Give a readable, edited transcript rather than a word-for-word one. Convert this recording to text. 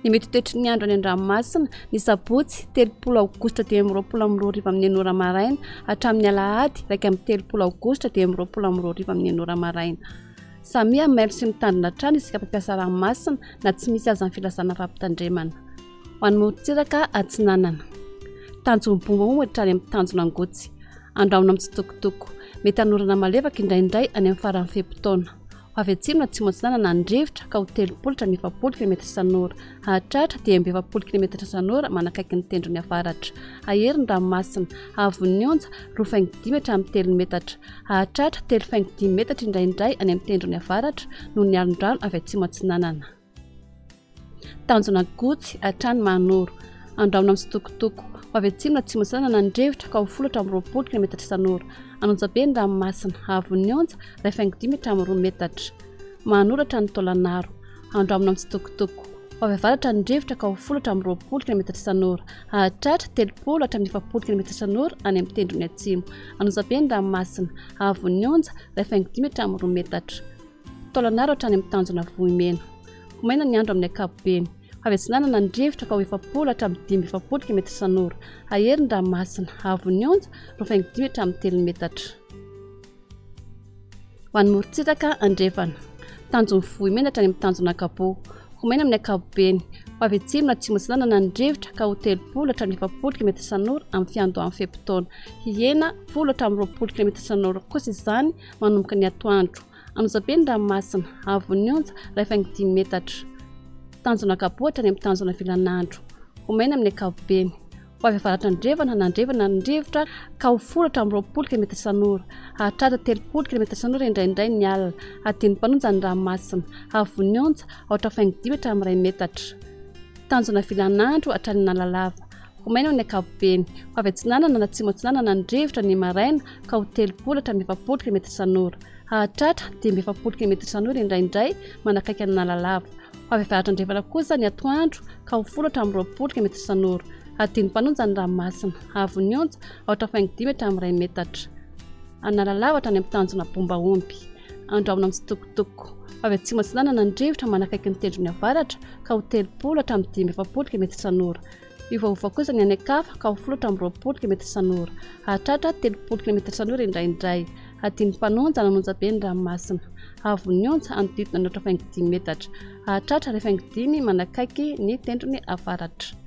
Ny mety toetry ny andro any an-dranomasina ny sabotsy 30 aogositra dia 22 riva amin'ny 9 maraina hatramin'ny alahady 30 aogositra dia 22 riva amin'ny 9 maraina. Samia mailo sy mitandrina trano isika mpampiasa ranomasina na tsy misy aza ny filazana fampitandremana. Ho an'ny morontsiraka atsinanana. Tanjom-bomba moa trany amin'ny tanjona angotsy. Andraona amin'ny tsitokotoko. Mety hanorana malefaka indraindray any amin'ny faran'ny fepitaona. Avy atsimo na atsimo atsinanana ny rivotra ka ho 30 km isan'ora. Hahatratra dia 70 km isan'ora manakaiky ny tendrony avaratra. Ahery ny ranomasina. Avon'ny onja 2.5 hatramin'ny 3 metatra. Hahatratra 3.5 metatra indraindray any amin'ny tendrony avaratra noho ny alondrano avy atsimo atsinanana. Tanjona gotsy hatrany manoro. Andraona amin'ny tsitokotoko. Avy atsimo na atsimo atsinanana ny rivotra ka ho 10 km isan'ora. Anonjabe ny ranomasina. Avon'ny onja 2.5 hatramin'ny 2 metatra. Manoratra ny tôlanaro. Andraomina amin'ny tsitokotoko. Avy avaratra ny rivotra ka ho 10 km isan'ora. Hahatratra 30 hatramin'ny 70 km isan'ora any amin'ny tendrony atsimo. Anonjabe ny ranomasina. Avon'ny onja 2.5 hatramin'ny 2 metatra. Tôlanaro hatrany amin'ny tanjona vohimena. Maina ny andro amin'ny ankapobeny. Avy atsinanana ny rivotra ka ho 70 hatramin'ny 70 km isan'ora. Ahery ny ranomasina. Avon'ny onja 2.5 hatramin'ny 3 metatra. Ho an'ny morontsiraka andrefana. Tanjona vohimena hatrany amin'ny tanjona ankapo. Maina amin'ny ankapobeny. Avy atsimo na atsimo atsinanana ny rivotra ka ho 30 hatramin'ny 70 km isan'ora amin'ny fiandohan'ny fepitaona. Hihena 10 hatramin'ny 20 km isan'ora kosa izany manomboka ny atoandro. Anonjabe ny ranomasina. Avon'ny onja 2.5 metatra. Tanjona ankapo hatrany amin'ny tanjona vilanandro. Maina amin'ny ankapobeny. Avy avaratra ny revana nandrevana ny rivotra ka ho 10 hatramin'ny 20 km isan'ora. Hahatratra 30 km isan'ora indraindray ny alina. Adiny mpanonja ny ranomasina. Avon'ny onja 8.5 hatramin'ny 2 metatra. Tanjona vilanandro hatrany nalalava. Maina amin'ny ankapobeny. Avy atsinanana na atsimo atsinanana ny rivotra ny maraina ka ho 30 hatramin'ny 70 km isan'ora. Hahatratra dia 70 km isan'ora indraindray manakaiky ny nalalava. Avy avaratra ny revana kosa ny atoandro ka ho 10 hatramin'ny 20 km isan'ora. Adiny mpanonja ny ranomasina. Avon'ny onja 8.5 hatramin'ny 2 metatra. Analalava hatrany amin'ny tanjona bomba omby. Andraomina amin'ny tsitokotoko. Avy atsimo atsinanana ny rivotra manakaiky ny tendrony avaratra ka ho 30 hatramin'ny 70 km isan'ora. Iovaova kosa ny anakafa ka ho 10 hatramin'ny 20 km isan'ora. Hahatratra 30 km isan'ora indraindray. Adiny mpanonja nanonjabe ny ranomasina. Avon'ny onja anodidina 8.5 metatra. Hahatratra 2.5 manakaiky ny tendrony avaratra.